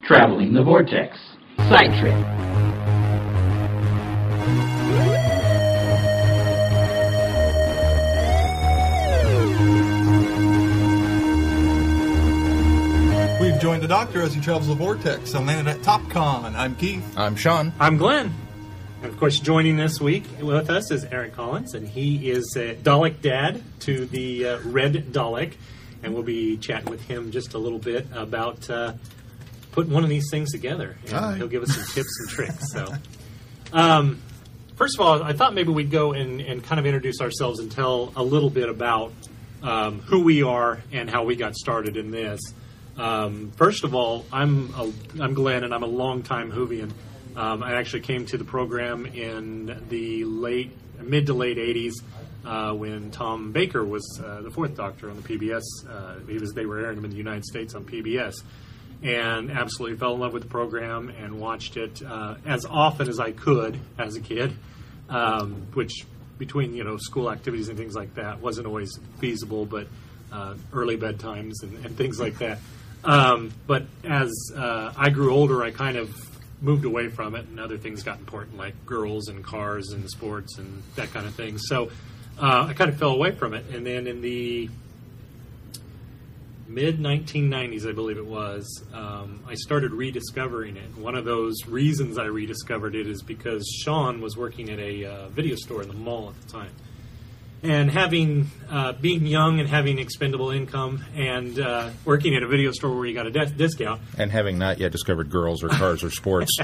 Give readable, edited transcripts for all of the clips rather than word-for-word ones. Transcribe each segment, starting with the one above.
Traveling the Vortex. Side Trip. We've joined the Doctor as he travels the Vortex and landed at TOPCON. I'm Keith. I'm Sean. I'm Glenn. And of course, joining this week with us is Eric Collins, and he is Dalek Dad to the Red Dalek. And we'll be chatting with him just a little bit about putting one of these things together. And he'll give us some tips and tricks. So, first of all, I thought maybe we'd go and kind of introduce ourselves and tell a little bit about who we are and how we got started in this. First of all, I'm Glenn, and I'm a longtime Whovian. I actually came to the program in the mid to late 80s when Tom Baker was the fourth Doctor on the PBS. They were airing him in the United States on PBS, and absolutely fell in love with the program and watched it as often as I could as a kid, which between school activities and things like that wasn't always feasible, but early bedtimes and things like that. But as I grew older, I kind of moved away from it, and other things got important, like girls and cars and sports and that kind of thing. So I kind of fell away from it. And then in the mid-1990s, I believe it was, I started rediscovering it. One of those reasons I rediscovered it is because Sean was working at a video store in the mall at the time. And being young and having expendable income and working at a video store where you got a discount. And having not yet discovered girls or cars or sports.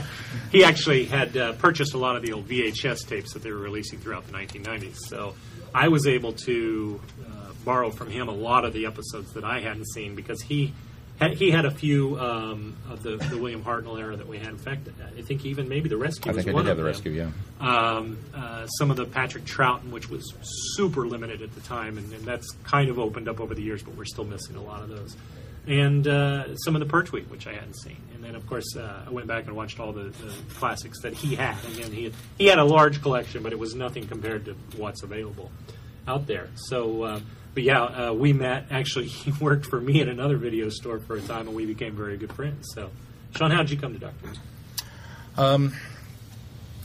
He actually had purchased a lot of the old VHS tapes that they were releasing throughout the 1990s. So I was able to borrow from him a lot of the episodes that I hadn't seen, because he had a few of the William Hartnell era that we had. In fact, I think even maybe the Rescue was one of them. I think I did have the Rescue, yeah. Some of the Patrick Troughton, which was super limited at the time, and that's kind of opened up over the years, but we're still missing a lot of those. And some of the Pertwee, which I hadn't seen. And then, of course, I went back and watched all the classics that he had. And then he had a large collection, but it was nothing compared to what's available out there. So... But yeah, we met. Actually, he worked for me at another video store for a time, and we became very good friends. So, Sean, how did you come to Doctor Who?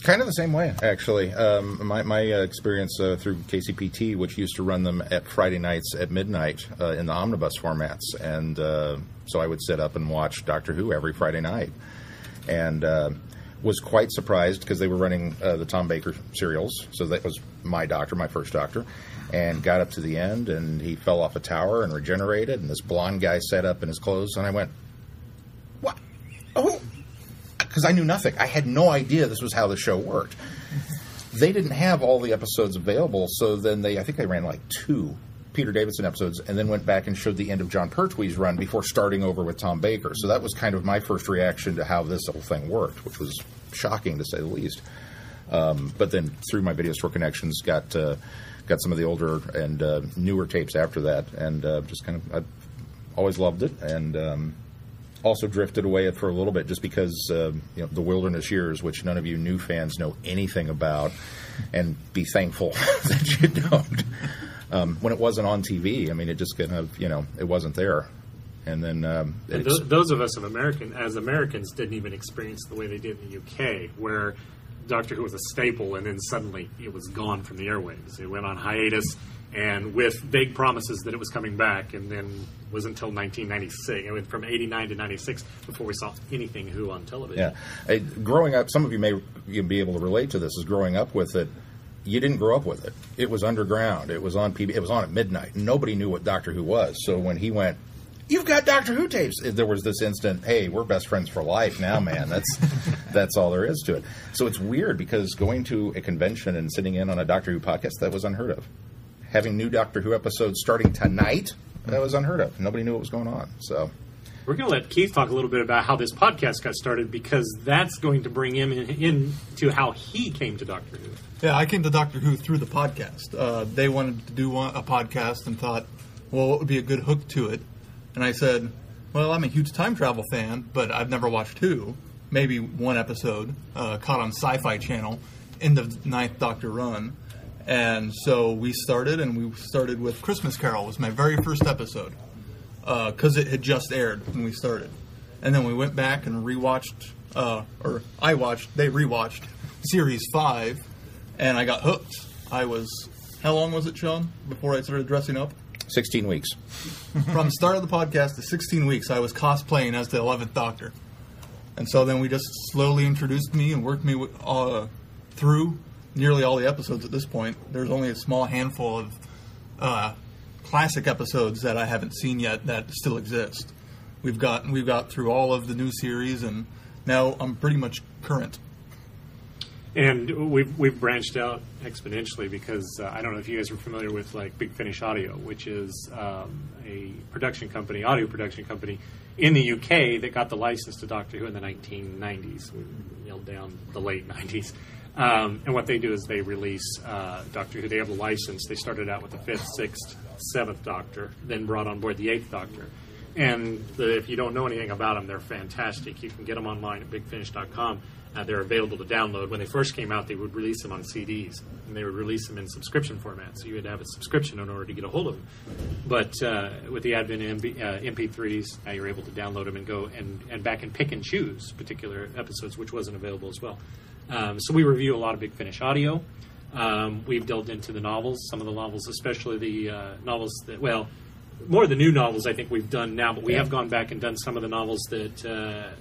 Kind of the same way, actually. My experience through KCPT, which used to run them at Friday nights at midnight in the omnibus formats. And so I would sit up and watch Doctor Who every Friday night. And was quite surprised, because they were running the Tom Baker serials. So that was my Doctor, my first Doctor. And got up to the end, and he fell off a tower and regenerated, and this blonde guy sat up in his clothes, and I went, what? Oh, because I knew nothing. I had no idea this was how the show worked. They didn't have all the episodes available, so then I think they ran like 2 Peter Davison episodes, and then went back and showed the end of John Pertwee's run before starting over with Tom Baker. So that was kind of my first reaction to how this whole thing worked, which was shocking, to say the least. But then through my video store connections, got some of the older and newer tapes after that, and just kind of, I've always loved it, and also drifted away for a little bit, just because the wilderness years, which none of you new fans know anything about, and be thankful that you don't. When it wasn't on TV, I mean, it just kind of, it wasn't there. And then those of us as Americans didn't even experience the way they did in the UK, where Doctor Who was a staple, and then suddenly it was gone from the airwaves. It went on hiatus, and with vague promises that it was coming back, and then was until 1996. It went from 89 to 96 before we saw anything Who on television. Yeah. Growing up, some of you may be able to relate to this, is growing up with it. You didn't grow up with it. It was underground. It was on PB. It was on at midnight. Nobody knew what Doctor Who was. So when he went, "You've got Doctor Who tapes," there was this instant, "Hey, we're best friends for life now, man." That's all there is to it. So it's weird, because going to a convention and sitting in on a Doctor Who podcast, that was unheard of. Having new Doctor Who episodes starting tonight, that was unheard of. Nobody knew what was going on. So we're going to let Keith talk a little bit about how this podcast got started, because that's going to bring him into how he came to Doctor Who. Yeah, I came to Doctor Who through the podcast. They wanted to do a podcast and thought, well, what would be a good hook to it? And I said, well, I'm a huge time travel fan, but I've never watched Who. Maybe one episode, caught on Sci-Fi Channel, end of 9th Doctor run. And so we started with Christmas Carol. It was my very first episode, because it had just aired when we started. And then we went back and rewatched, they rewatched Series 5, and I got hooked. How long was it, Sean, before I started dressing up? 16 weeks. From the start of the podcast to 16 weeks, I was cosplaying as the 11th Doctor. And so then we just slowly introduced me and worked me through nearly all the episodes at this point. There's only a small handful of classic episodes that I haven't seen yet that still exist. We've got through all of the new series, and now I'm pretty much current. And we've branched out exponentially because I don't know if you guys are familiar with like Big Finish Audio, which is a production company, audio production company in the UK that got the license to Doctor Who in the 1990s. We nailed down the late 90s. And what they do is they release Doctor Who. They have a license. They started out with the 5th, 6th, 7th Doctor, then brought on board the 8th Doctor. And if you don't know anything about them, they're fantastic. You can get them online at bigfinish.com. They're available to download. When they first came out, they would release them on CDs, and they would release them in subscription format. So you had to have a subscription in order to get a hold of them. But with the advent of MP3s, now you're able to download them and go and back and pick and choose particular episodes, which wasn't available as well. So we review a lot of Big Finish Audio. We've delved into the novels, some of the novels, especially the novels that, well, more of the new novels I think we've done now, but we have gone back and done some of the novels that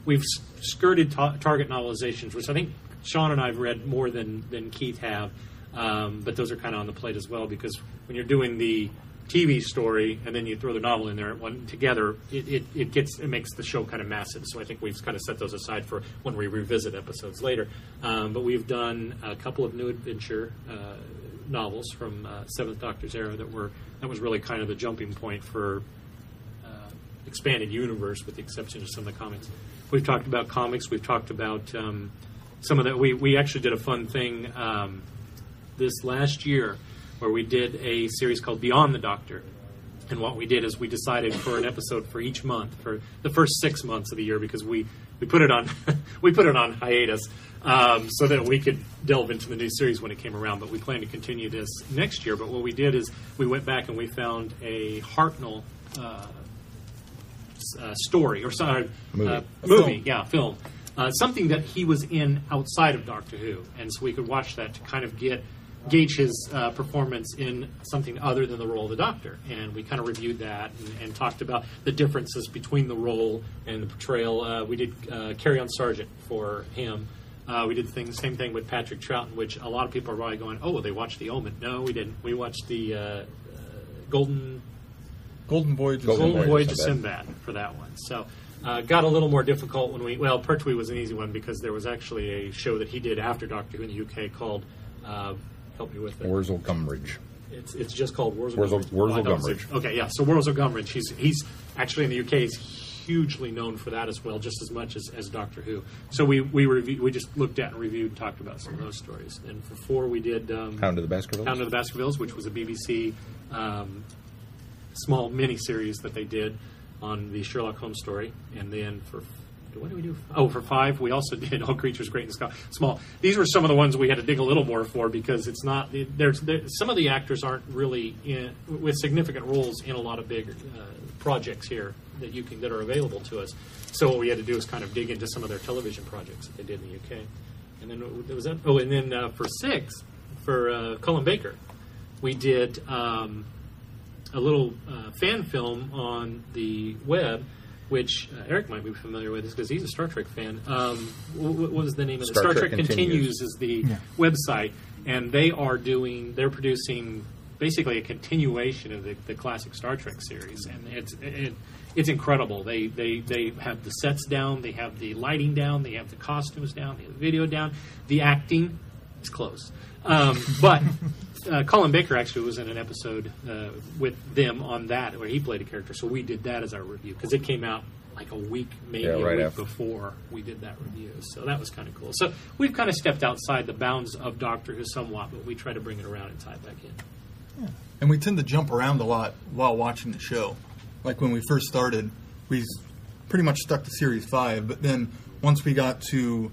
we've skirted Target novelizations, which I think Sean and I have read more than Keith have, but those are kind of on the plate as well, because when you're doing the TV story and then you throw the novel in there together, it makes the show kind of massive. So I think we've kind of set those aside for when we revisit episodes later. But we've done a couple of new adventure novels from Seventh Doctor's era that was really kind of the jumping point for expanded universe, with the exception of some of the comics. We've talked about comics. We've talked about some of that. We actually did a fun thing this last year where we did a series called Beyond the Doctor. And what we did is we decided for an episode for each month, for the first 6 months of the year, because we put it on hiatus so that we could delve into the new series when it came around. But we plan to continue this next year. But what we did is we went back and we found a Hartnell story, or sorry, film. Something that he was in outside of Doctor Who, and so we could watch that to kind of gauge his performance in something other than the role of the Doctor. And we kind of reviewed that and talked about the differences between the role and the portrayal. We did Carry On Sergeant for him. We did the same thing with Patrick Troughton, which a lot of people are probably going, oh, well, they watched The Omen. No, we didn't. We watched the Golden Voyage of Sinbad for that one. So got a little more difficult when Pertwee was an easy one because there was actually a show that he did after Doctor Who in the UK called, help me with it. Wurzel Gummidge. It's just called Wurzel Gummidge. Okay, yeah, so Wurzel Gummidge. He's actually in the UK, he's hugely known for that as well, just as much as Doctor Who. So we just looked at and reviewed and talked about some of those stories. And for 4 we did Hound of the Baskervilles. Hound of the Baskervilles, which was a BBC small mini-series that they did on the Sherlock Holmes story. And then what did we do? Oh, for 5, we also did All Creatures Great and Small. These were some of the ones we had to dig a little more for because it's not. Some of the actors aren't really with significant roles in a lot of big projects here that are available to us. So what we had to do is kind of dig into some of their television projects that they did in the UK. And then there was that. Oh, and then for 6, for Colin Baker, we did a little fan film on the web, which Eric might be familiar with because he's a Star Trek fan. What was the name of it? Star Trek Continues is the website, and they're producing basically a continuation of the classic Star Trek series, and it's incredible. They have the sets down, they have the lighting down, they have the costumes down, they have the video down. The acting is close, but Colin Baker actually was in an episode with them on that where he played a character, so we did that as our review because it came out like a week, maybe a week before we did that review. So that was kind of cool. So we've kind of stepped outside the bounds of Doctor Who somewhat, but we try to bring it around and tie it back in. Yeah. And we tend to jump around a lot while watching the show. Like when we first started, we pretty much stuck to Series 5, but then once we got to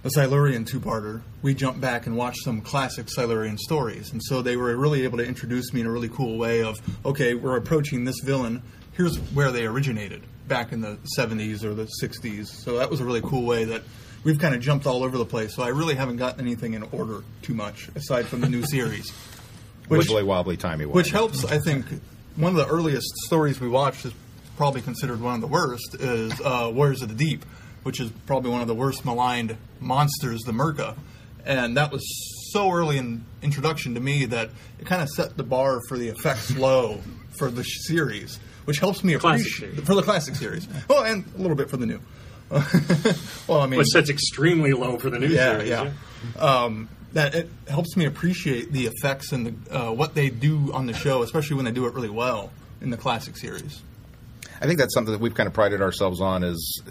the Silurian two-parter, we jumped back and watched some classic Silurian stories. And so they were really able to introduce me in a really cool way of, okay, we're approaching this villain here's where they originated back in the 70s or the 60s. So that was a really cool way that we've kind of jumped all over the place. So I really haven't gotten anything in order too much, aside from the new series. Wibbly wobbly timey wimey. Which helps, I think. One of the earliest stories we watched is probably considered one of the worst, is Warriors of the Deep, which is probably one of the worst maligned monsters, the Merca. And that was so early in introduction to me that it kind of set the bar for the effects low for the series, which helps me appreciate for the classic series. Well, and a little bit for the new. Well, I mean, which sets extremely low for the new series. Yeah. That it helps me appreciate the effects and the what they do on the show, especially when they do it really well in the classic series. I think that's something that we've kind of prided ourselves on is,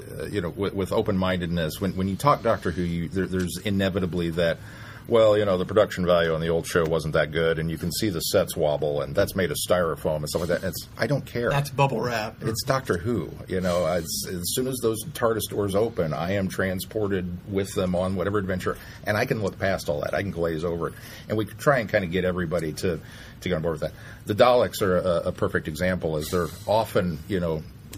with open-mindedness. When you talk Doctor Who, there's inevitably that, well, the production value on the old show wasn't that good, and you can see the sets wobble, and that's made of styrofoam and stuff like that. I don't care. That's bubble wrap. It's Doctor Who. As soon as those TARDIS doors open, I am transported with them on whatever adventure, and I can look past all that. I can glaze over it. And we try and kind of get everybody to get on board with that. The Daleks are a perfect example, as they're often,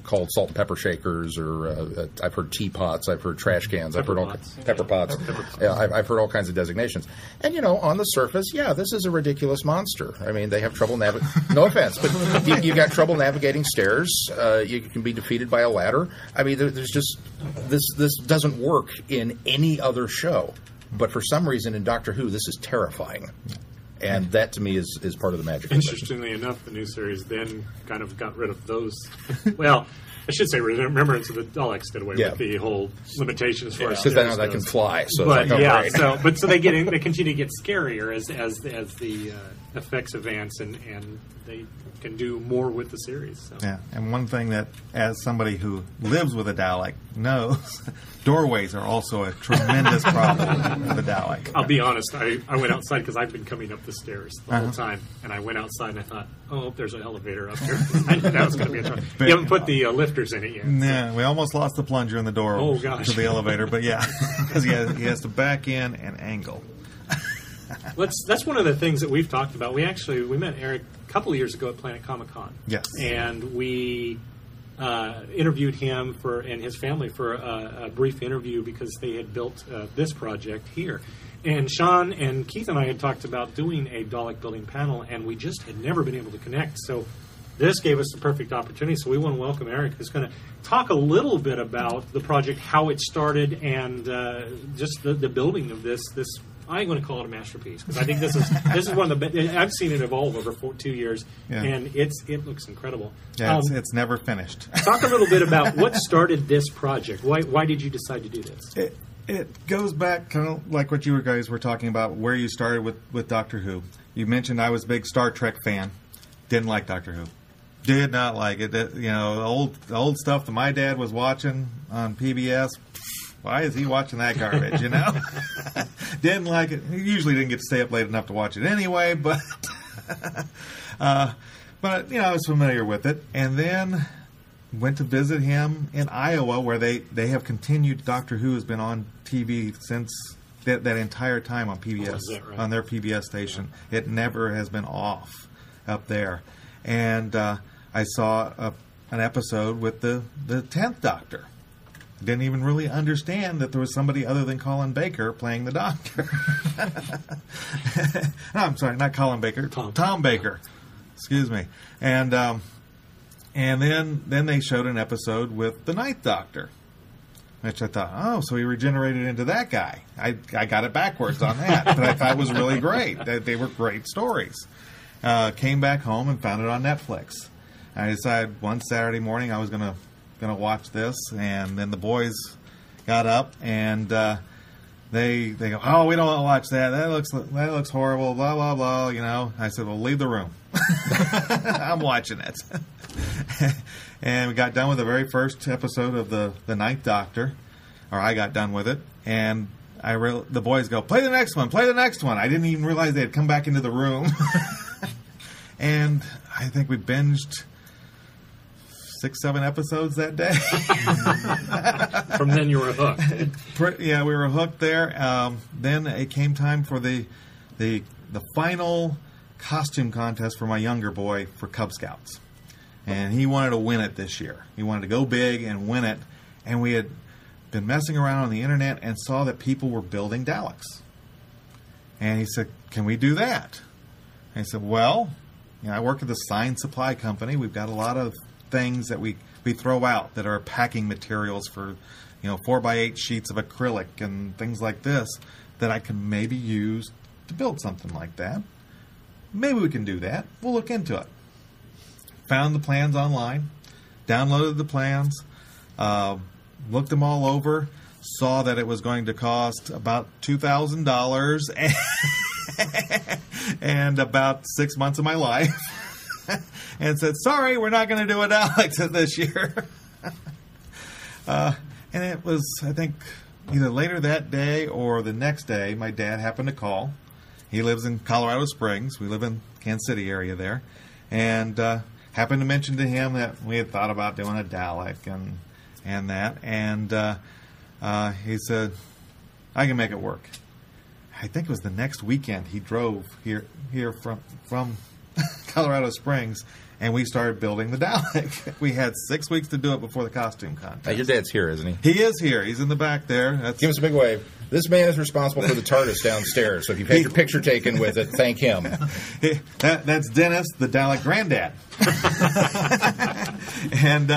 called salt and pepper shakers, or I've heard teapots, I've heard trash cans, I've heard all pepper pots. Yeah, I've heard all kinds of designations. And on the surface, this is a ridiculous monster. I mean, they have trouble navigating. No offense, but you got trouble navigating stairs. You can be defeated by a ladder. I mean, there's just this doesn't work in any other show, but for some reason in Doctor Who, this is terrifying. And that, to me, is part of the magic. Interestingly enough, the new series then kind of got rid of those. Well, I should say Remembrance of the Daleks did away with the whole limitation as far as because now they can fly. So but so they continue to get scarier as the effects advance and they can do more with the series. So. Yeah, and one thing that, as somebody who lives with a Dalek knows, doorways are also a tremendous problem with a Dalek. I'll be honest, I went outside because I've been coming up the stairs the whole time, and I went outside and I thought, oh, there's an elevator up here. I knew that was going to be a trouble. You haven't put the lifters in it yet. Yeah, we almost lost the plunger in the door to the elevator, but because he has to back in and angle. That's one of the things that we've talked about. We met Eric a couple of years ago at Planet Comic-Con. Yes. And we interviewed him and his family for a brief interview because they had built this project here. And Sean and Keith and I had talked about doing a Dalek building panel, and we just had never been able to connect. So this gave us the perfect opportunity. So we want to welcome Eric, who's going to talk a little bit about the project, how it started, and just the building of this. I ain't going to call it a masterpiece because I think this is one of the best. I've seen it evolve over 2 years, and it looks incredible. Yeah, it's never finished. Talk a little bit about what started this project. Why did you decide to do this? It goes back kind of like what you guys were talking about, where you started with Doctor Who. You mentioned I was a big Star Trek fan. Didn't like Doctor Who. Did not like it. The old stuff that my dad was watching on PBS. Why is he watching that garbage, Didn't like it. He usually didn't get to stay up late enough to watch it anyway, but I was familiar with it. And then went to visit him in Iowa, where they have continued. Doctor Who has been on TV since that entire time on PBS, is that right? On their PBS station. Yeah. It never has been off up there. And I saw an episode with the 10th Doctor. Didn't even really understand that there was somebody other than Colin Baker playing the Doctor. No, I'm sorry, not Colin Baker. Tom Baker. Excuse me. And then they showed an episode with the 9th Doctor, which I thought, so he regenerated into that guy. I got it backwards on that, but I thought it was really great. They were great stories. Came back home and found it on Netflix. I decided one Saturday morning I was going to watch this, and then the boys got up and they go, oh, we don't want to watch that. That looks horrible. Blah blah blah. I said, well, leave the room. I'm watching it. And we got done with the very first episode of the 9th Doctor, or I got done with it, and the boys go, play the next one. I didn't even realize they had come back into the room. And I think we binged 6-7 episodes that day. From then you were hooked. Yeah, we were hooked there. Then it came time for the final costume contest for my younger boy for Cub Scouts. and he wanted to win it this year. He wanted to go big and win it, and we had been messing around on the internet and saw that people were building Daleks. And he said, can we do that? And I said, well, I work at the sign supply company. We've got a lot of things that we throw out that are packing materials for 4x8 sheets of acrylic and things like this that I can maybe use to build something like that. Maybe we can do that. We'll look into it. Found the plans online, downloaded the plans, looked them all over, saw that it was going to cost about $2,000 and about 6 months of my life, and said, sorry, we're not going to do a Dalek this year. And it was, I think, either later that day or the next day, my dad happened to call. He lives in Colorado Springs. We live in Kansas City area there. And happened to mention to him that we had thought about doing a Dalek and that. And he said, I can make it work. I think it was the next weekend he drove here from Colorado Springs, and we started building the Dalek. We had 6 weeks to do it before the costume contest. Your dad's here, isn't he? He is here. He's in the back there. Give us a big wave. This man is responsible for the TARDIS downstairs, so if you've had your picture taken with it, thank him. That's Dennis, the Dalek granddad. And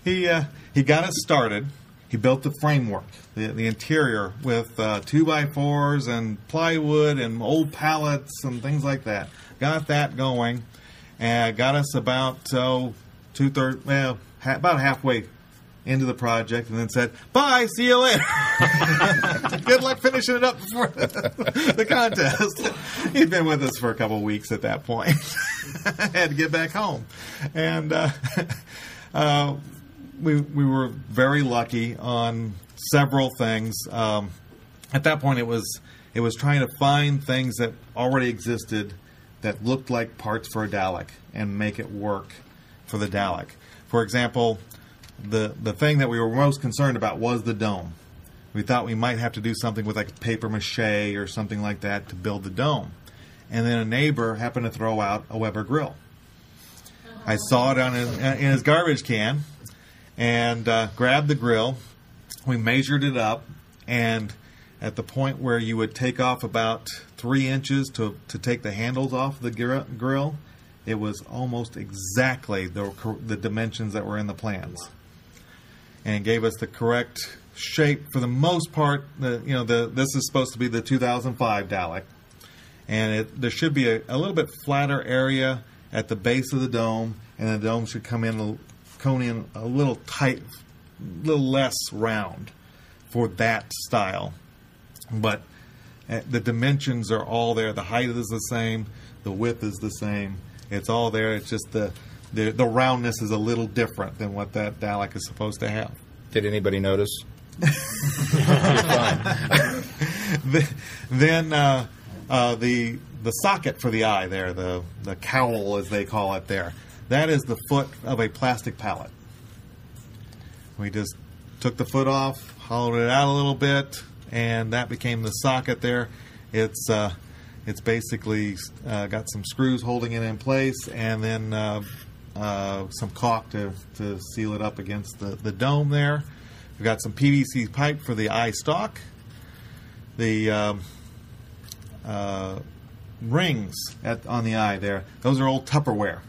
he got us started. He built the framework, the interior with 2x4s and plywood and old pallets and things like that. Got that going, and got us about about halfway into the project, and then said, "Bye, see you later." Good luck finishing it up before the contest. He'd been with us for a couple of weeks at that point. Had to get back home, and we were very lucky on several things. At that point, it was trying to find things that already existed that looked like parts for a Dalek and make it work for the Dalek. For example, the thing that we were most concerned about was the dome. We thought we might have to do something with like paper mache or something like that to build the dome. And then a neighbor happened to throw out a Weber grill. I saw it in his garbage can and grabbed the grill. We measured it up, and at the point where you would take off about 3 inches to take the handles off the grill, it was almost exactly the dimensions that were in the plans, and gave us the correct shape for the most part. This is supposed to be the 2005 Dalek, and there should be a little bit flatter area at the base of the dome, and the dome should cone in a little tight, a little less round for that style. But the dimensions are all there. The height is the same. The width is the same. It's all there. It's just the roundness is a little different than what that Dalek is supposed to have. Did anybody notice? Then the socket for the eye there, the cowl as they call it there, that is the foot of a plastic pallet. We just took the foot off, hollowed it out a little bit, and that became the socket there. It's basically got some screws holding it in place, and then some caulk to seal it up against the dome there. We've got some PVC pipe for the eye stalk. The rings on the eye there, those are old Tupperware.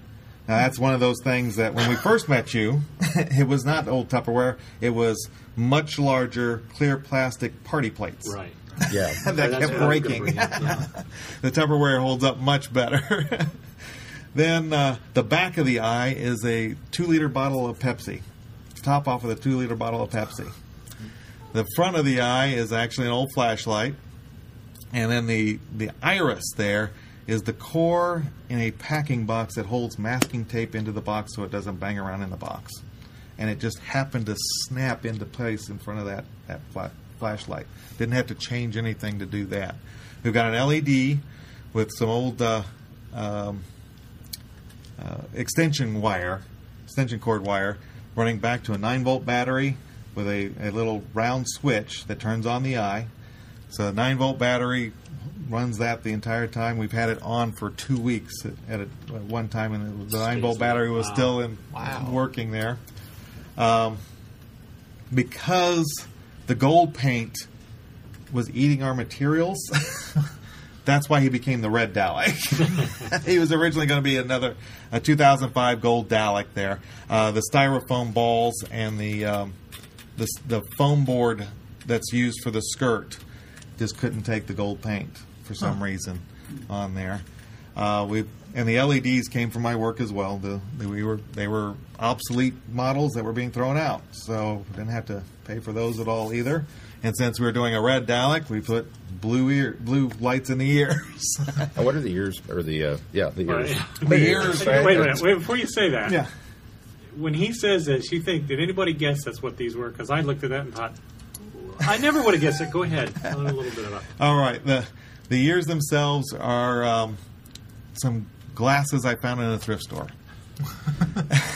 Now, that's one of those things that when we first met you, it was not old Tupperware. It was much larger, clear plastic party plates. Right. Yeah. That kept breaking. Yeah. The Tupperware holds up much better. Then the back of the eye is a 2-liter bottle of Pepsi. Top off of the 2-liter bottle of Pepsi. The front of the eye is actually an old flashlight. And then the iris there is the core in a packing box that holds masking tape into the box so it doesn't bang around in the box. And it just happened to snap into place in front of that flashlight. Didn't have to change anything to do that. We've got an LED with some old extension cord wire, running back to a 9-volt battery with a little round switch that turns on the eye. So a 9-volt battery runs that the entire time. We've had it on for 2 weeks at one time, and the 9-volt battery was still working there. Because the gold paint was eating our materials, that's why he became the Red Dalek. He was originally going to be a 2005 gold Dalek there. The styrofoam balls and the foam board that's used for the skirt just couldn't take the gold paint for some reason on there. And the LEDs came from my work as well. They were obsolete models that were being thrown out, so we didn't have to pay for those at all either. And since we were doing a Red Dalek, we put blue lights in the ears. What are the ears? Or the ears? The ears. Wait, before you say that. Yeah. When he says this, you think, did anybody guess that's what these were? Because I looked at that and thought, I never would have guessed it. Go ahead. Tell me a little bit about it. All right. The ears themselves are some glasses I found in a thrift store.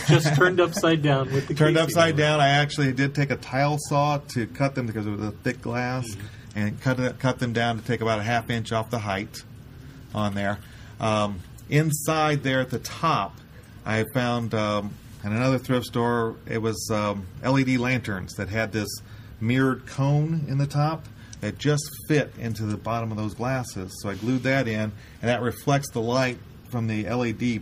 Just turned upside down with the Turned casing upside on. down. I actually did take a tile saw to cut them because it was a thick glass, and cut them down to take about a half inch off the height on there. Inside there at the top, I found in another thrift store, it was LED lanterns that had this mirrored cone in the top that just fit into the bottom of those glasses. So I glued that in, and that reflects the light from the LED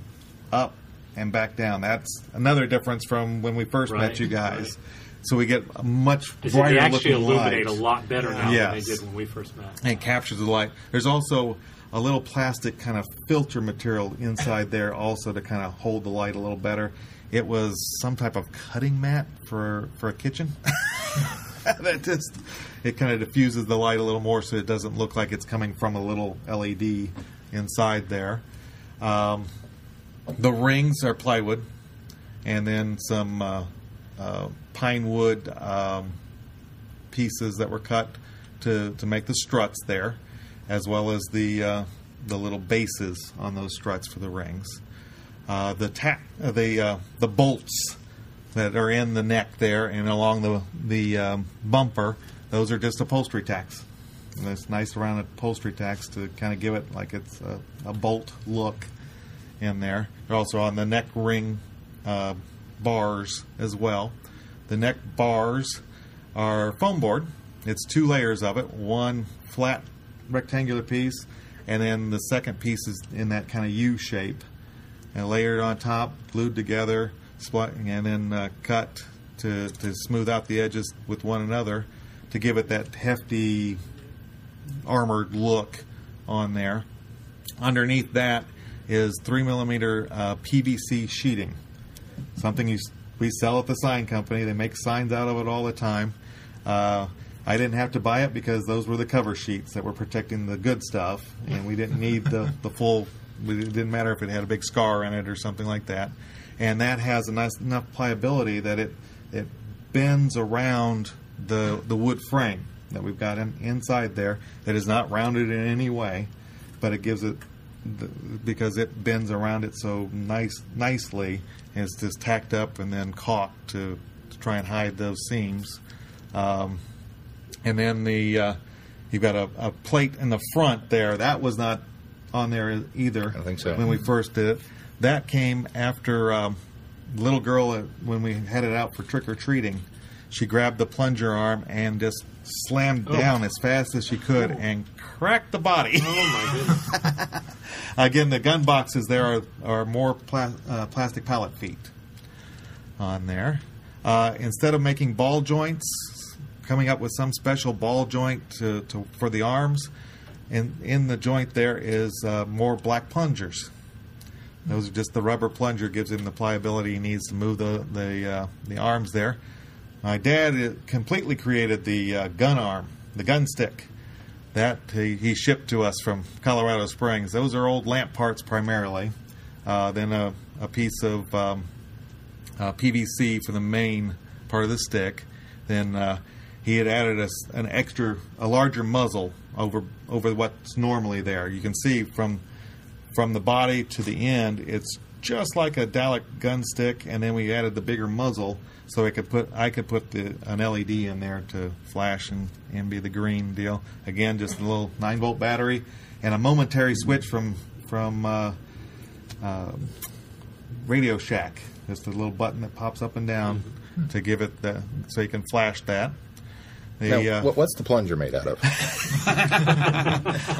up and back down. That's another difference from when we first met you guys. Right. So we get a much They brighter actually looking illuminate light. a lot better now Yes. than they did when we first met. And it captures the light. There's also a little plastic kind of filter material inside there also to kind of hold the light a little better. It was some type of cutting mat for a kitchen. It kind of diffuses the light a little more so it doesn't look like it's coming from a little LED inside there. The rings are plywood, and then some pine wood pieces that were cut to make the struts there, as well as the little bases on those struts for the rings. The bolts that are in the neck there and along the bumper, those are just upholstery tacks. And it's nice round upholstery tacks to kind of give it like it's a bolt look in there. They're also on the neck ring bars as well. The neck bars are foam board. It's 2 layers of it. One flat rectangular piece, and then the second piece is in that kind of U shape. And layered on top, glued together, and then cut to smooth out the edges with one another to give it that hefty armored look on there. Underneath that is 3mm PVC sheeting, something we sell at the sign company. They make signs out of it all the time. I didn't have to buy it because those were the cover sheets that were protecting the good stuff, and we didn't need the full. It didn't matter if it had a big scar in it or something like that. And that has enough pliability that it bends around the wood frame that we've got inside there. That is not rounded in any way, but it gives it because it bends around it so nicely. And it's just tacked up and then caulked to try and hide those seams. And then you've got a plate in the front there. That was not on there either. I think so. When we first did it. That came after little girl, when we headed out for trick-or-treating, she grabbed the plunger arm and just slammed down as fast as she could and cracked the body. Oh, my goodness. Again, the gun boxes there are more plastic pallet feet on there. Instead of making ball joints, coming up with some special ball joint for the arms, in the joint there is more black plungers. Those are just the rubber plunger gives him the pliability he needs to move the arms there. My dad completely created the gun arm, the gun stick, that he shipped to us from Colorado Springs. Those are old lamp parts primarily. Then a piece of PVC for the main part of the stick. Then he had added a larger muzzle over what's normally there. You can see from the body to the end, it's just like a Dalek gun stick, and then we added the bigger muzzle so I could put an LED in there to flash and be the green deal. Again, just a little 9-volt battery and a momentary switch from Radio Shack. Just a little button that pops up and down to give it so you can flash that. Now, what's the plunger made out of?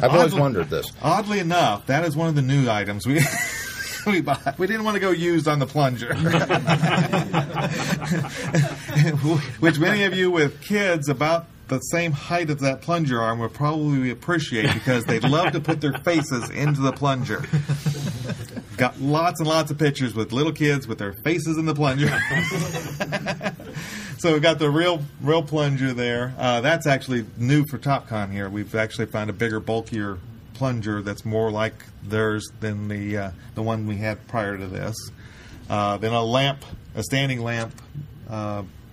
I've always wondered this. Oddly enough, that is one of the new items we bought. We didn't want to go used on the plunger. Which many of you with kids about the same height as that plunger arm would probably appreciate, because they'd love to put their faces into the plunger. Got lots and lots of pictures with little kids with their faces in the plunger. So we've got the real plunger there. That's actually new for TOPCON here. We've actually found a bigger, bulkier plunger that's more like theirs than the one we had prior to this. Then a standing lamp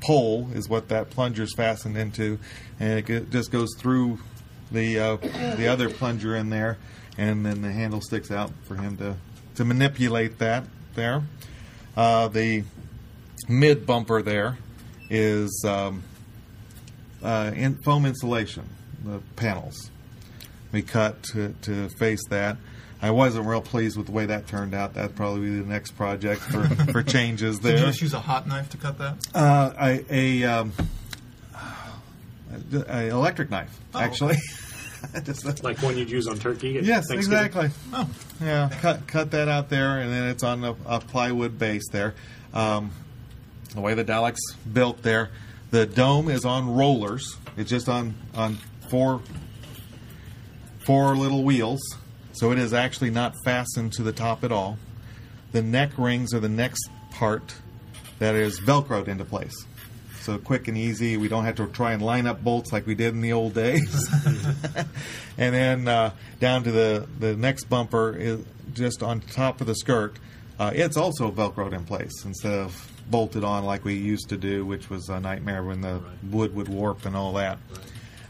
pole is what that plunger is fastened into, and it just goes through the other plunger in there, and then the handle sticks out for him to manipulate that there. The mid bumper there is foam insulation, the panels. We cut to face that. I wasn't real pleased with the way that turned out. That'd probably be the next project for changes there. Did you just use a hot knife to cut that? A electric knife, actually. Like one you'd use on turkey? Yes, exactly. Oh. Yeah, cut that out there, and then it's on a plywood base there. The way the Dalek's built there, the dome is on rollers. It's just on four little wheels, so it is actually not fastened to the top at all. The neck rings are the next part that is Velcroed into place. So quick and easy. We don't have to try and line up bolts like we did in the old days. And then down to the next bumper is just on top of the skirt. It's also Velcroed in place instead of bolted on like we used to do, which was a nightmare when the wood would warp and all that.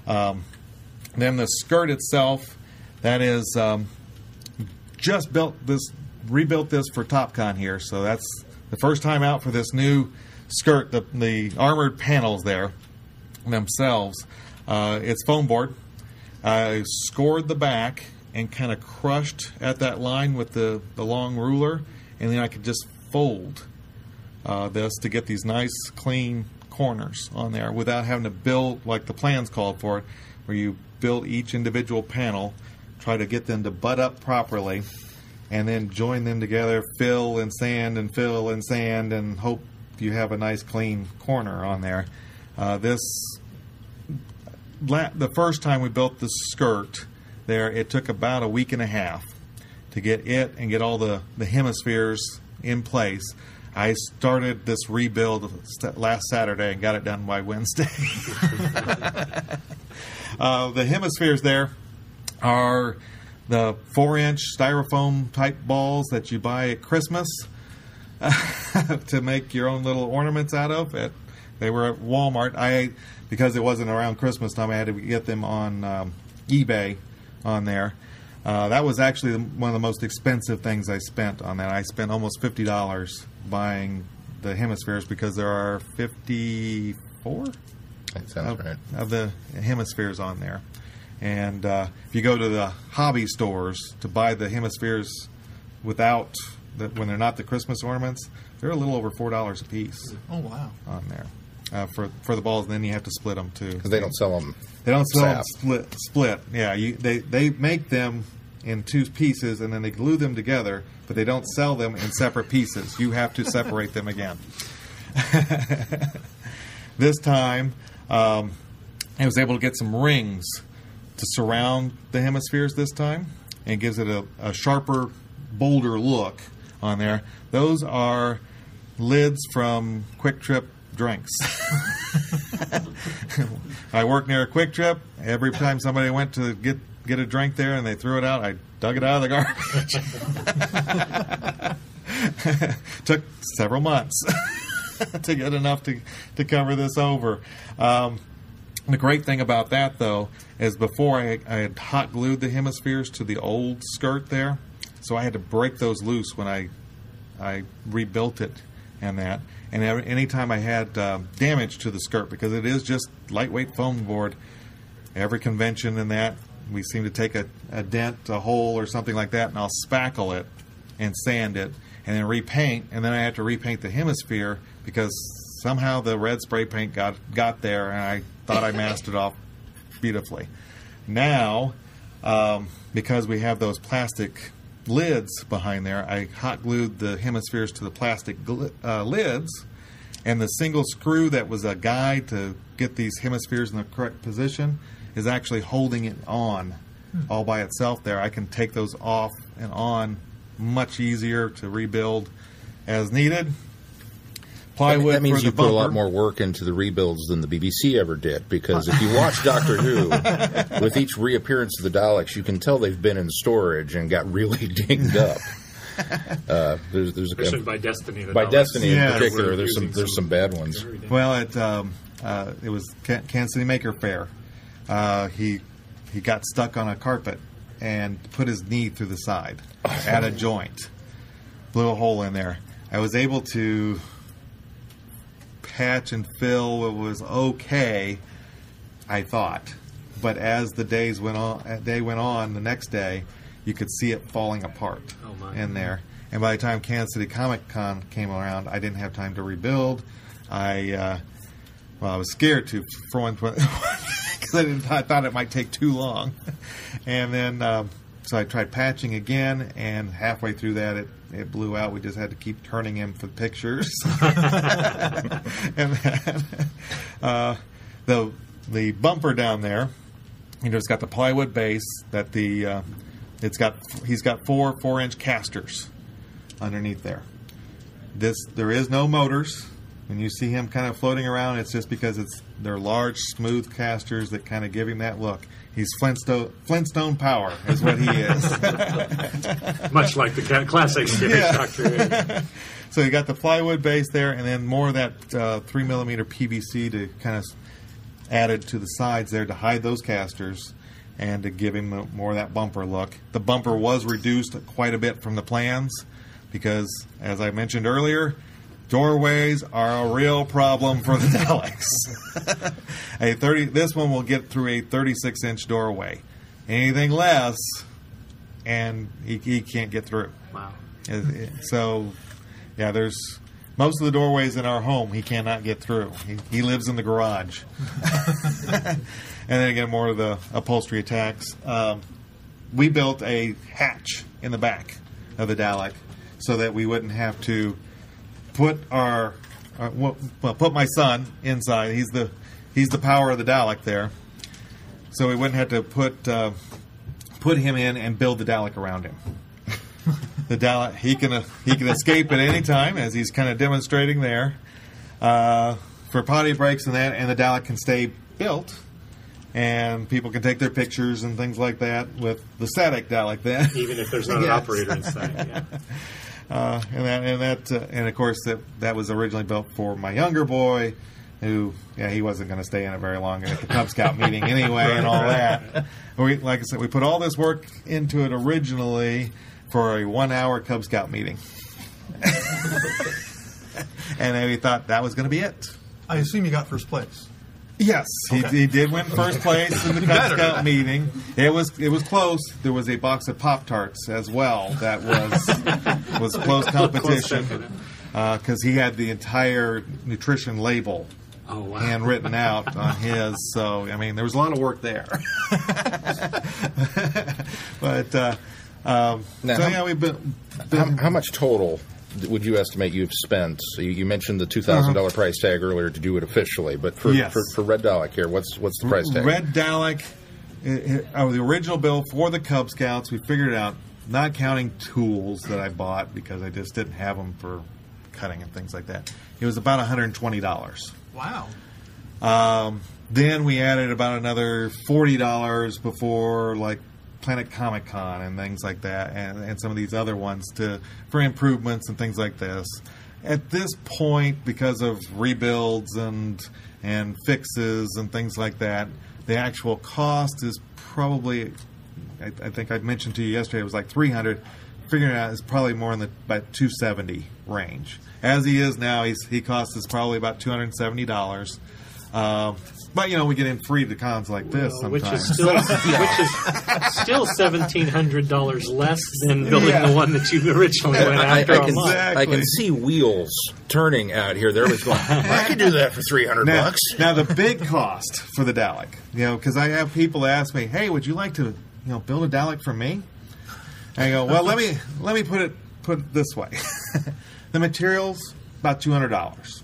Then the skirt itself, that is just rebuilt this for TOPCON here. So that's the first time out for this new skirt. The armored panels there themselves, it's foam board. I scored the back and kind of crushed at that line with the long ruler, and then I could just fold this to get these nice clean corners on there without having to build like the plans called for it, where you build each individual panel, try to get them to butt up properly, and then join them together, fill and sand, and hope you have a nice clean corner on there. The first time we built the skirt there, it took about a week and a half to get it and get all the hemispheres in place. I started this rebuild last Saturday and got it done by Wednesday. The hemispheres there are the 4-inch styrofoam type balls that you buy at Christmas to make your own little ornaments out of. They were at Walmart. Because it wasn't around Christmas time, I had to get them on eBay on there. That was actually one of the most expensive things I spent on that. I spent almost $50 buying the hemispheres because there are 54 that sounds right. Of the hemispheres on there. And if you go to the hobby stores to buy the hemispheres when they're not the Christmas ornaments, they're a little over $4 a piece. Oh, wow. On there. For the balls, and then you have to split them too. Because they don't sell them. They don't sell them split. Yeah, they make them in two pieces and then they glue them together, but they don't sell them in separate pieces. You have to separate them again. This time, I was able to get some rings to surround the hemispheres this time, and it gives it a sharper, bolder look on there. Those are lids from Quick Trip drinks. I worked near a Quick Trip. Every time somebody went to get a drink there and they threw it out, I dug it out of the garbage. Took several months to get enough to cover this over. The great thing about that, though, is before I had hot glued the hemispheres to the old skirt there, so I had to break those loose when I I rebuilt it and that. And anytime I had damage to the skirt, because it is just lightweight foam board, every convention and that, we seem to take a dent, a hole, or something like that, and I'll spackle it and sand it, and then repaint, and then I have to repaint the hemisphere because somehow the red spray paint got there, and I thought I masked it off beautifully. Now, because we have those plastic lids behind there, I hot glued the hemispheres to the plastic lids, and the single screw that was a guide to get these hemispheres in the correct position is actually holding it on all by itself there. I can take those off and on much easier to rebuild as needed. Plywood that means for you the put bumper. a lot more work into the rebuilds than the BBC ever did, because if you watch Doctor Who, with each reappearance of the Daleks, you can tell they've been in storage and got really dinged up. There's Especially by Destiny. by Destiny in Yes. particular, there's some bad ones. Well, it was Kansas City Maker Fair. He got stuck on a carpet and put his knee through the side at a joint, blew a hole in there. I was able to patch and fill. It was okay, I thought, but as the day went on, the next day, you could see it falling apart in there. And by the time Kansas City Comic Con came around, I didn't have time to rebuild. I was scared to, for one, because I thought it might take too long. And then, so I tried patching again, and halfway through that, it blew out. We just had to keep turning him for the pictures. And then, the bumper down there, it's got the plywood base that he's got 4 4-inch casters underneath there. There is no motors. When you see him kind of floating around, it's just because they're large, smooth casters that kind of give him that look. He's Flintstone power is what he is. Much like the classic series Doctor Who. So you got the plywood base there, and then more of that 3mm PVC to kind of added to the sides there to hide those casters and to give him more of that bumper look. The bumper was reduced quite a bit from the plans because, as I mentioned earlier, doorways are a real problem for the Daleks. This one will get through a 36-inch doorway. Anything less, and he can't get through. Wow. So, yeah, there's most of the doorways in our home he cannot get through. He lives in the garage. And then again, more of the upholstery attacks. We built a hatch in the back of the Dalek so that we wouldn't have to put put my son inside. He's the power of the Dalek there, so we wouldn't have to put him in and build the Dalek around him. The Dalek he can escape at any time, as he's kind of demonstrating there for potty breaks and that, and the Dalek can stay built, and people can take their pictures and things like that with the static Dalek then, even if there's not an operator inside. Yeah. And of course that was originally built for my younger boy, who he wasn't going to stay in it very long at the Cub Scout meeting anyway, and all that. Like I said, we put all this work into it originally for a 1-hour Cub Scout meeting, and then we thought that was going to be it. I assume you got first place. Yes, Okay. he did win first place in the Cub Scout meeting. It was close. There was a box of Pop-Tarts as well that was close competition because he had the entire nutrition label handwritten out on his. So I mean, there was a lot of work there. But we've been how much total would you estimate you've spent? You mentioned the $2,000 price tag earlier to do it officially, but for Red Dalek here, what's the price tag? Red Dalek, the original bill for the Cub Scouts, we figured it out, not counting tools that I bought because I just didn't have them for cutting and things like that. It was about $120. Wow. Then we added about another $40 before, like, Planet Comic Con and things like that, and some of these other ones for improvements and things like this. At this point, because of rebuilds and fixes and things like that, the actual cost is probably, I think I mentioned to you yesterday, it was like $300 figuring it out, is probably more in the about $270 range. As he is now, he costs us probably about $270. But we get in free to cons like this sometimes. Which is still $1,700 less than building the one that you originally went after online. I can see wheels turning out here. There was going. I could do that for $300. Now the big cost for the Dalek, because I have people ask me, "Hey, would you like to, build a Dalek for me?" And I go, "Well, let me put it this way. The materials about $200.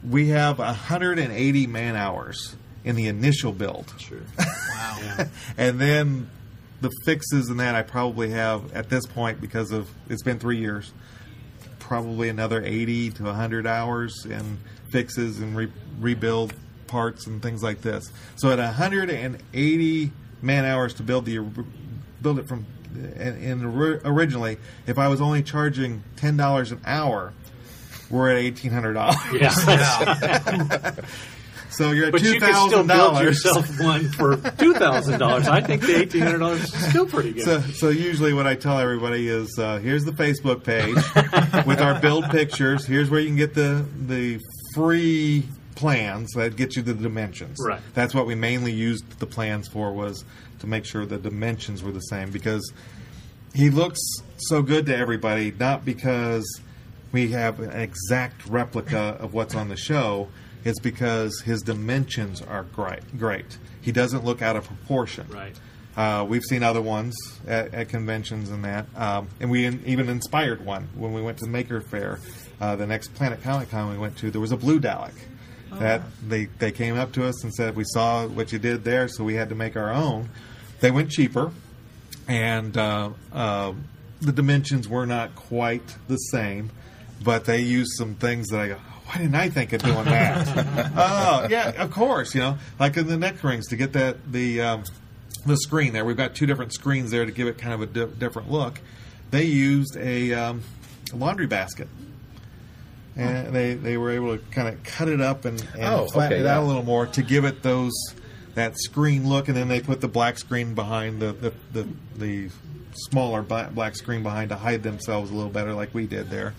We have 180 man hours in the initial build. Sure. Wow. Yeah. And then the fixes and that I probably have at this point, because of it's been 3 years, probably another 80 to 100 hours in fixes and rebuild parts and things like this. So at 180 man hours to build it from originally, if I was only charging $10 an hour, we're at $1,800. Yeah. So you're at $2,000. But you can still build yourself one for $2,000. I think the $1,800 is still pretty good. So usually what I tell everybody is, here's the Facebook page with our build pictures. Here's where you can get the free plans that get you the dimensions. Right. That's what we mainly used the plans for, was to make sure the dimensions were the same, because he looks so good to everybody, not because we have an exact replica of what's on the show. It's because his dimensions are great. He doesn't look out of proportion. Right. We've seen other ones at conventions and that. And we even inspired one when we went to the Maker Faire. The next Planet Comic Con we went to, there was a blue Dalek. That they came up to us and said, we saw what you did there, so we had to make our own. They went cheaper, and the dimensions were not quite the same. But they used some things that I go, why didn't I think of doing that? Oh, yeah, of course, like in the neck rings, to get the screen there. We've got two different screens there to give it kind of a different look. They used a laundry basket. And they were able to kind of cut it up and flatten it out a little more to give it that screen look. And then they put the black screen behind the smaller black screen behind to hide themselves a little better, like we did there.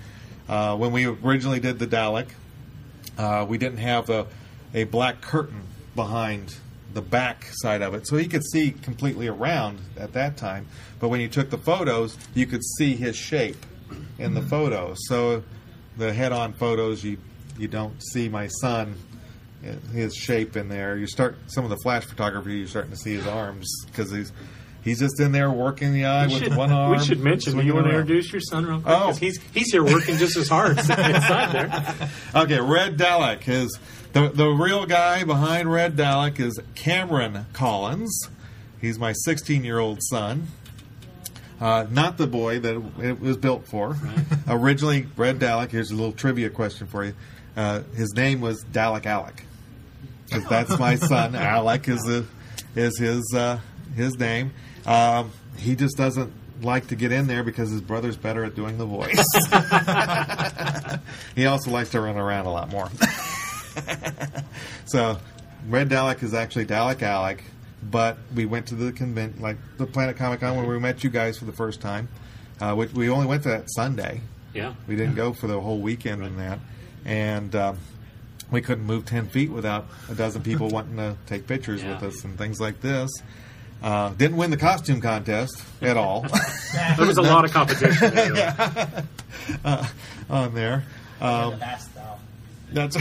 When we originally did the Dalek, we didn't have a black curtain behind the back side of it, so he could see completely around at that time. But when you took the photos, you could see his shape in the photos. So the head-on photos, you don't see my son, his shape in there. Some of the flash photography, you're starting to see his arms, because he's just in there working the eye with one arm. We should mention, you want to introduce your son real quick? Oh. He's here working just as hard sitting inside there. Okay, Red Dalek. The real guy behind Red Dalek is Cameron Collins. He's my 16-year-old son. Not the boy that it was built for. Right. Originally, Red Dalek, here's a little trivia question for you. His name was Dalek Alec. That's my son. Alec is his name. He just doesn't like to get in there because his brother's better at doing the voice. He also likes to run around a lot more. So, Red Dalek is actually Dalek Alec, but we went to the convention, like the Planet Comic Con, where we met you guys for the first time. We only went to that Sunday. Yeah. We didn't go for the whole weekend in that. And we couldn't move 10 feet without a dozen people wanting to take pictures with us and things like this. Didn't win the costume contest at all. There was a lot of competition there. On there. The best, though. That's.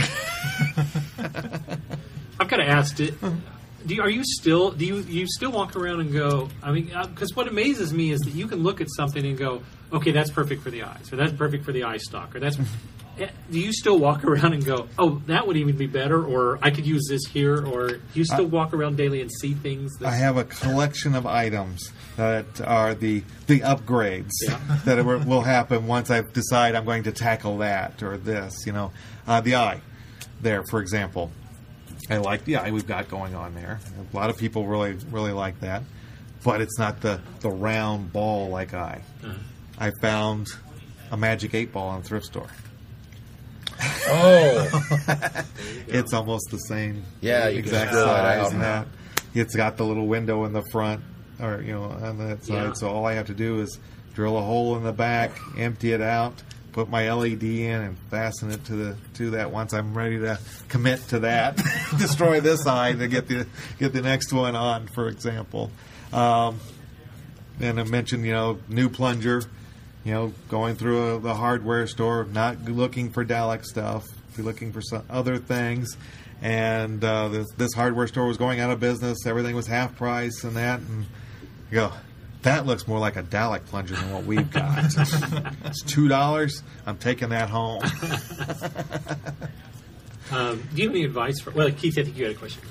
I've got to ask it. Do you still walk around and go? I mean, because what amazes me is that you can look at something and go, okay, that's perfect for the eyes, or that's perfect for the eye stalk, or that's. Do you still walk around and go, oh, that would even be better, or I could use this here, or do you still walk around daily and see things? I have a collection of items that are the upgrades that will happen once I decide I'm going to tackle that or this. The eye there, for example. I like the eye we've got going on there. A lot of people really, really like that. But it's not the round ball-like eye. I found a Magic 8-Ball in a thrift store. Oh. It's almost the same. Yeah, you exact can size and that. It's got the little window in the front, or on that side. Yeah. So all I have to do is drill a hole in the back, empty it out, put my LED in, and fasten it to that once I'm ready to commit to that. Destroy this eye to get the next one on, for example. And I mentioned, new plunger, going through the hardware store, not looking for Dalek stuff, looking for some other things. And this hardware store was going out of business. Everything was half price and that. And you go, that looks more like a Dalek plunger than what we've got. It's $2. I'm taking that home. Do you have any advice for... Well, Keith, I think you had a question.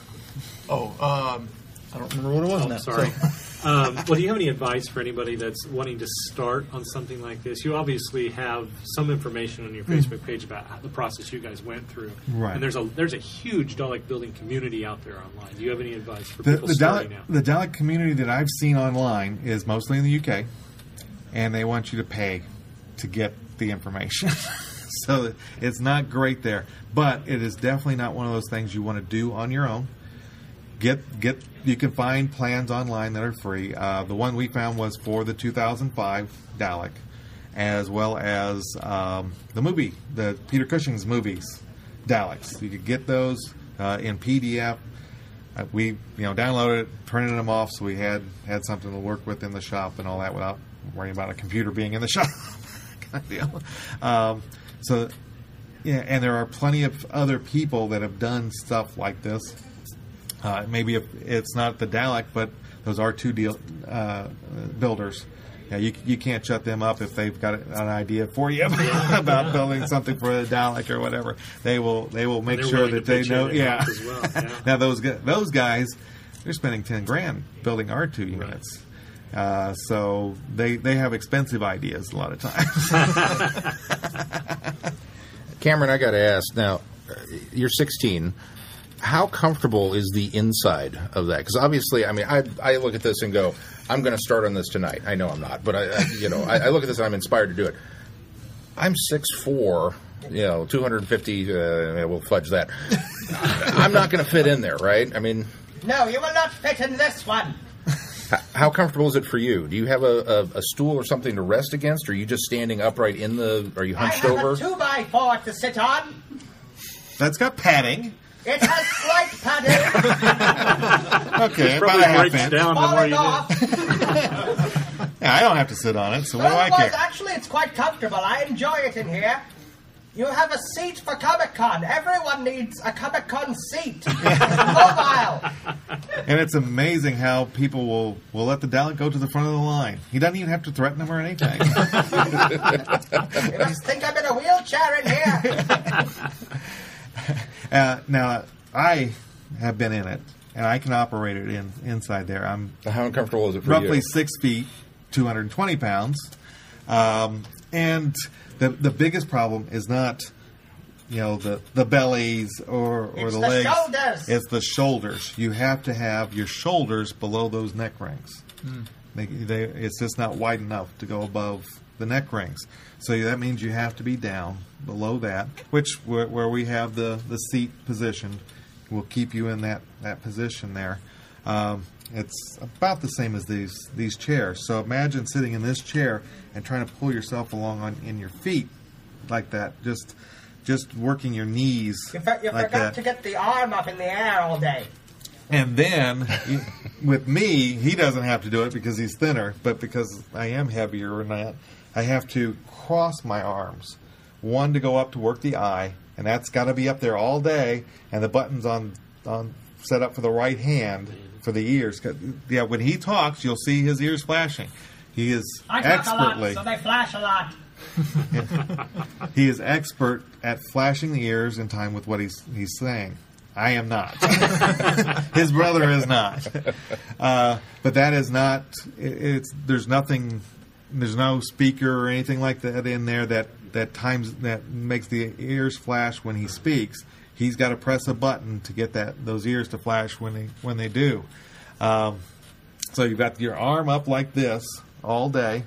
I don't remember what it was now. Sorry. So. Well, do you have any advice for anybody that's wanting to start on something like this? You obviously have some information on your Facebook page about the process you guys went through. Right. And there's a huge Dalek building community out there online. Do you have any advice for people starting out? The Dalek community that I've seen online is mostly in the UK, and they want you to pay to get the information. So it's not great there. But it is definitely not one of those things you want to do on your own. You can find plans online that are free. The one we found was for the 2005 Dalek, as well as the Peter Cushing's movies, Daleks. You could get those in PDF. We downloaded it, printed them off, so we had something to work with in the shop and all that without worrying about a computer being in the shop. Kind of deal. And there are plenty of other people that have done stuff like this. Maybe if it's not the Dalek, but those R2 builders. Yeah, you can't shut them up if they've got an idea for you about building something for the Dalek or whatever. They will make sure that they know. Yeah. As well. Yeah. Now those guys, they're spending $10,000 building R2 units. So they have expensive ideas a lot of times. Cameron, I got to ask now. You're 16. How comfortable is the inside of that? Because obviously, I look at this and go, I'm going to start on this tonight. I know I'm not, but I look at this and I'm inspired to do it. I'm 6'4", 250. We'll fudge that. I'm not going to fit in there, right? No, you will not fit in this one. How comfortable is it for you? Do you have a stool or something to rest against, or are you just standing upright are you hunched over? I have a 2x4 to sit on. That's got padding. It has slight padding. Okay, about a half inch. Down the more you Yeah, I don't have to sit on it, so what do I care? Actually, it's quite comfortable. I enjoy it in here. You have a seat for Comic-Con. Everyone needs a Comic-Con seat. Mobile. And it's amazing how people will let the Dalek go to the front of the line. He doesn't even have to threaten them or anything. You must think I'm in a wheelchair in here. Now, I have been in it, and I can operate it inside there. I'm How uncomfortable is it for roughly you? 6 feet, 220 pounds. And the biggest problem is not, the bellies or the legs. Shoulders. It's the shoulders. You have to have your shoulders below those neck rings. It's just not wide enough to go above the neck rings. So that means you have to be down below that, which where we have the seat positioned will keep you in that position there. It's about the same as these chairs. So imagine sitting in this chair and trying to pull yourself along in your feet like that, just working your knees You like forgot that. to get the arm up in the air all day. And then, with me, he doesn't have to do it because he's thinner, but because I am heavier than that, I have to cross my arms. One to go up to work the eye, and that's got to be up there all day, and the button's on set up for the right hand for the ears. Yeah, when he talks, you'll see his ears flashing. He is I talk expertly. a lot, so they flash a lot. He is expert at flashing the ears in time with what he's saying. I am not. His brother is not. But that is not. There's nothing. There's no speaker or anything like that in there that makes the ears flash when he speaks. He's got to press a button to get those ears to flash when they do. So you've got your arm up like this all day,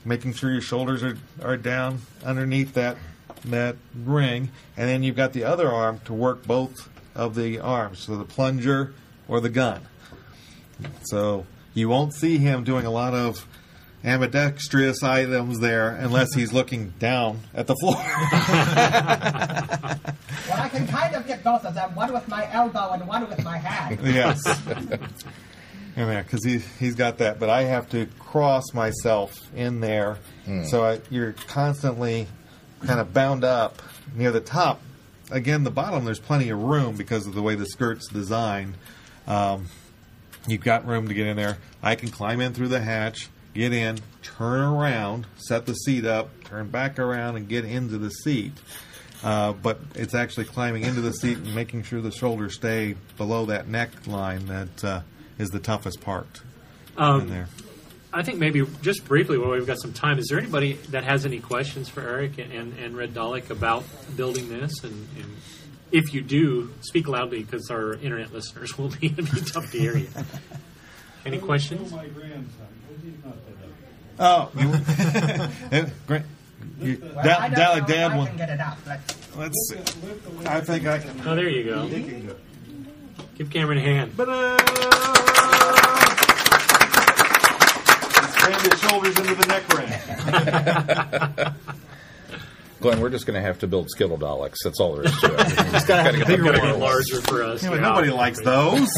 making sure your shoulders are down underneath that ring, and then you've got the other arm to work both of the arms, so the plunger or the gun. So you won't see him doing a lot of ambidextrous items there unless he's looking down at the floor. Well, I can kind of get both of them, one with my elbow and one with my hand. Yes. Yeah, because he's got that. But I have to cross myself in there. So you're constantly kind of bound up near the top. Again, the bottom, there's plenty of room because of the way the skirt's designed. You've got room to get in there. I can climb in through the hatch, get in, turn around, set the seat up, turn back around, and get into the seat. But it's actually climbing into the seat and making sure the shoulders stay below that neckline that is the toughest part in there. I think maybe just briefly while we've got some time, is there anybody that has any questions for Eric and Red Dalek about building this? And if you do, speak loudly because our internet listeners will be tough to hear you. Any questions? My grandson, was he not Great. Well, I don't know Dalek if Dad I one. can get it up. Let's see. I think I can. Oh, there you go. Give Cameron a hand. Cram his shoulders into the neck ring. Glenn, we're just going to have to build Skittle Daleks. That's all there is to it. It's got to have a bigger Gotta be one. larger for us. Yeah, but nobody likes those.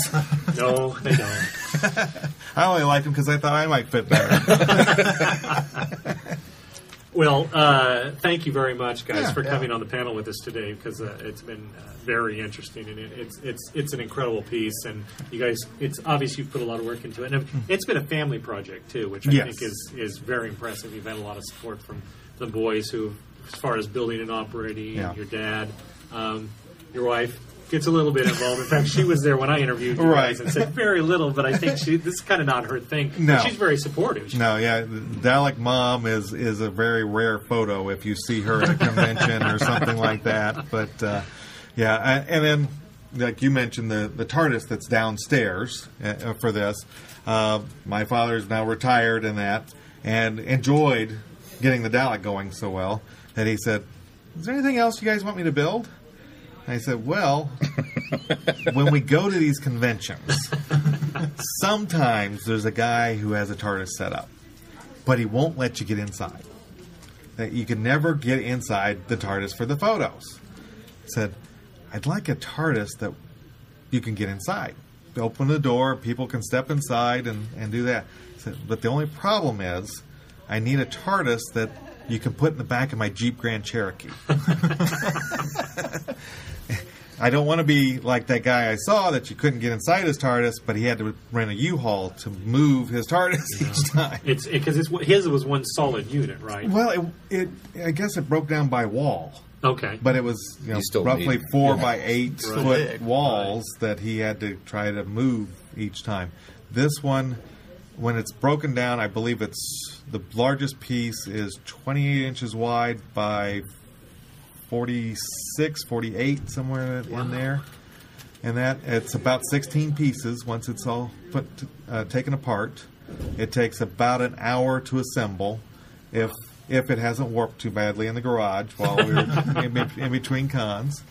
No, they don't. I only like them because I thought I might fit better. Well, thank you very much, guys, Yeah, for yeah. coming on the panel with us today because it's been very interesting and it's an incredible piece. And you guys, it's obvious you've put a lot of work into it. And it's been a family project too, which I Yes. think is very impressive. You've had a lot of support from the boys who, as far as building and operating, Yeah. your dad, your wife. Gets a little bit involved. In fact, she was there when I interviewed you Right. guys and said very little, but I think this is kind of not her thing. No. But she's very supportive. No, yeah, Dalek Mom is a very rare photo if you see her at a convention or something like that. But yeah, and then like you mentioned, the TARDIS that's downstairs for this. My father's now retired in that and enjoyed getting the Dalek going so well that he said, "Is there anything else you guys want me to build?" I said, well, when we go to these conventions, sometimes there's a guy who has a TARDIS set up, but he won't let you get inside. That you can never get inside the TARDIS for the photos. I said, I'd like a TARDIS that you can get inside. Open the door, people can step inside and do that. I said, but the only problem is I need a TARDIS that you can put in the back of my Jeep Grand Cherokee. I don't want to be like that guy I saw that you couldn't get inside his TARDIS, but he had to rent a U-Haul to move his TARDIS each time. It's because his was one solid unit, right? Well, I guess it broke down by wall, Okay. but it was You still roughly need- 4 by 8 Right. foot walls that he had to try to move each time. This one, when it's broken down, I believe it's the largest piece is 28 inches wide by 46, 48, somewhere in there. And that it's about 16 pieces once it's all taken apart. It takes about an hour to assemble if it hasn't warped too badly in the garage while we were in between cons.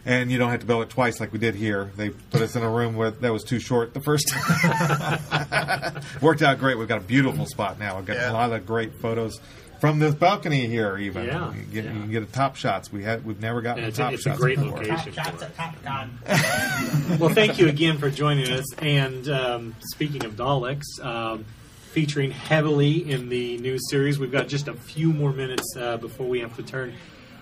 And you don't have to build it twice like we did here. They put us in a room where that was too short the first time. Worked out great. We've got a beautiful spot now. We've got a lot of great photos from this balcony here. Even you can get top shots. We've never gotten It's top a shots great before. location. Top shots at TOPCON. Well, thank you again for joining us. And speaking of Daleks, featuring heavily in the new series, we've got just a few more minutes before we have to turn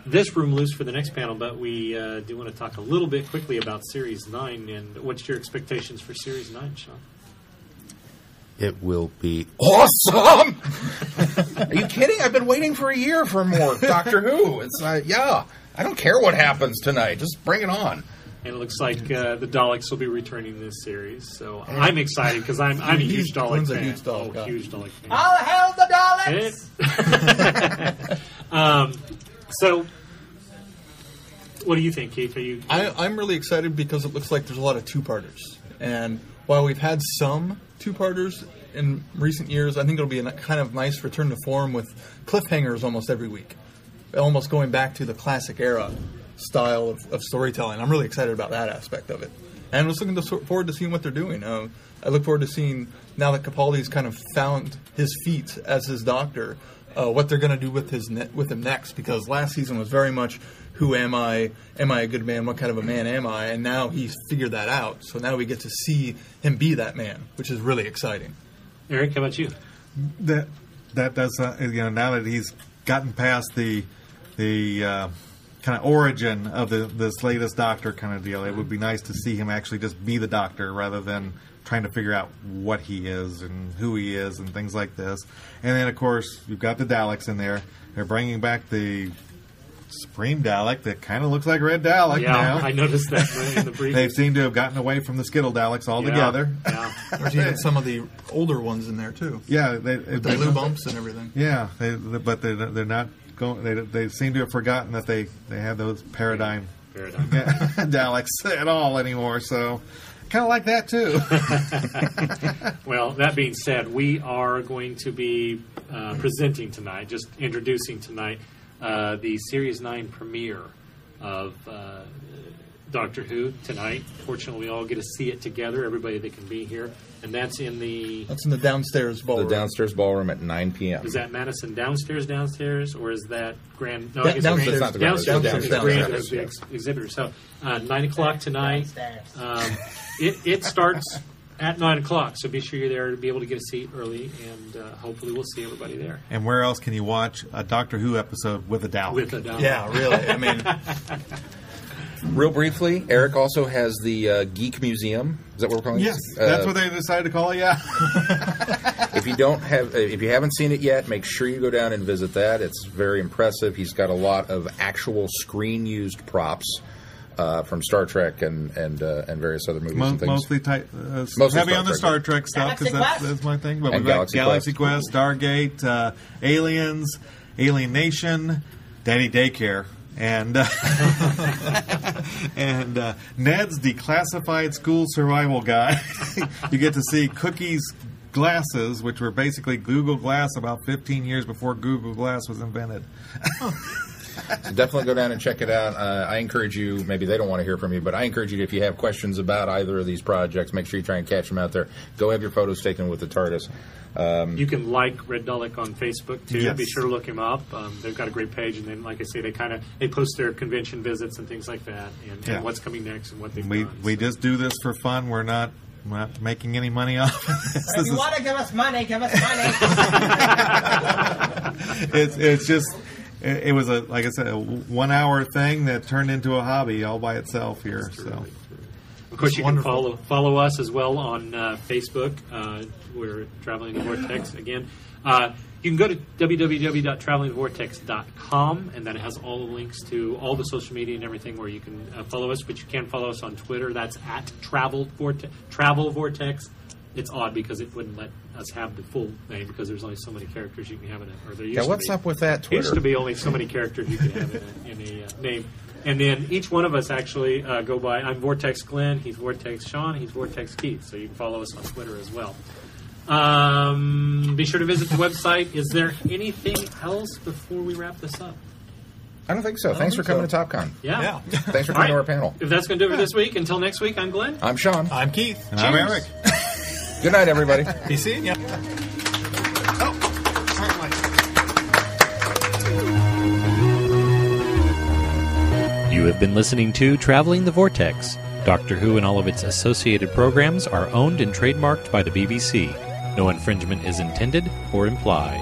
this room loose for the next panel. But we do want to talk a little bit quickly about Series 9. And what's your expectations for Series 9, Sean? It will be awesome. Are you kidding? I've been waiting for a year for more Doctor Who. It's I don't care what happens tonight. Just bring it on. And it looks like the Daleks will be returning this series. So I'm excited because I'm a huge Dalek Glenn's a fan. huge Dalek guy. Huge Dalek fan. All hail the Daleks! So, what do you think, Keith? Are you? I'm really excited because it looks like there's a lot of two-parters. And while we've had some two-parters in recent years, I think it'll be a kind of nice return to form with cliffhangers almost every week. Almost going back to the classic era style of storytelling. I'm really excited about that aspect of it. And I'm just looking forward to seeing what they're doing. I look forward to seeing, now that Capaldi's kind of found his feet as his Doctor, what they're going to do with him next. Because last season was very much, who am I? Am I a good man? What kind of a man am I? And now he's figured that out. So now we get to see him be that man, which is really exciting. Eric, how about you? That does now that he's gotten past the kind of origin of this latest Doctor kind of deal, it would be nice to see him actually just be the Doctor rather than trying to figure out what he is and who he is and things like this. And then, of course, you've got the Daleks in there. They're bringing back the Supreme Dalek that kind of looks like Red Dalek now. I noticed that in the preview. They seem to have gotten away from the Skittle Daleks altogether. Yeah. There's even some of the older ones in there, too. Yeah. With the blue bumps and everything. Yeah, but they're not going. They seem to have forgotten that they have those paradigm Daleks at all anymore. So, kind of like that too. Well, that being said, we are going to be presenting tonight, just introducing tonight, the Series 9 premiere of Doctor Who tonight. Fortunately, we all get to see it together, everybody that can be here. And that's in the downstairs ballroom. The downstairs ballroom at 9 p.m. Is that Madison downstairs, or is that Grand? No, Downstairs. Downstairs. Not the Grand. Downstairs. Grand is the exhibitor. So 9 o'clock tonight. It starts at 9 o'clock. So be sure you're there to be able to get a seat early, and hopefully we'll see everybody there. And where else can you watch a Doctor Who episode with a Dalek? With a Dalek. Yeah, really. I mean, real briefly, Eric also has the Geek Museum. Is that what we're calling it? Yes, that's what they decided to call it. Yeah. If you haven't seen it yet, make sure you go down and visit that. It's very impressive. He's got a lot of actual screen-used props from Star Trek and various other movies and things. Mostly heavy on the Star Trek stuff, because that's my thing. But And we've got Galaxy Quest, Stargate, Aliens, Alien Nation, Daddy Daycare, and Ned's Declassified School Survival Guide. You get to see Cookie's glasses, which were basically Google Glass about 15 years before Google Glass was invented. So definitely go down and check it out. I encourage you, maybe they don't want to hear from you, but I encourage you, if you have questions about either of these projects, make sure you try and catch them out there. Go have your photos taken with the TARDIS. You can like Red Dalek on Facebook, too. Yes. Be sure to look him up. They've got a great page, and then, like I say, they post their convention visits and things like that, and what's coming next and what they've done. We just do this for fun. We're not making any money off it. If you want to give us money, give us money. It's just... It was like I said, a 1 hour thing that turned into a hobby all by itself here. So, of course, you can follow us as well on Facebook. We're Traveling the Vortex again. You can go to www.travelingvortex.com, and then it has all the links to all the social media and everything where you can follow us. But you can follow us on Twitter. That's at Travel Vortex. It's odd because it wouldn't let us have the full name because there's only so many characters you can have in it. Or there used What's to be. up with that Twitter? It used to be only so many characters you could have in a name. And then each one of us actually go by, I'm Vortex Glenn, he's Vortex Sean, he's Vortex Keith. So you can follow us on Twitter as well. Be sure to visit the website. Is there anything else before we wrap this up? I don't think so. Thanks for coming to TOPCON. Yeah. Thanks for coming to our panel. If that's going to do it for this week, until next week, I'm Glenn. I'm Sean. I'm Keith. and I'm Eric. Good night, everybody. Be seeing ya. You have been listening to Traveling the Vortex. Doctor Who and all of its associated programs are owned and trademarked by the BBC. No infringement is intended or implied.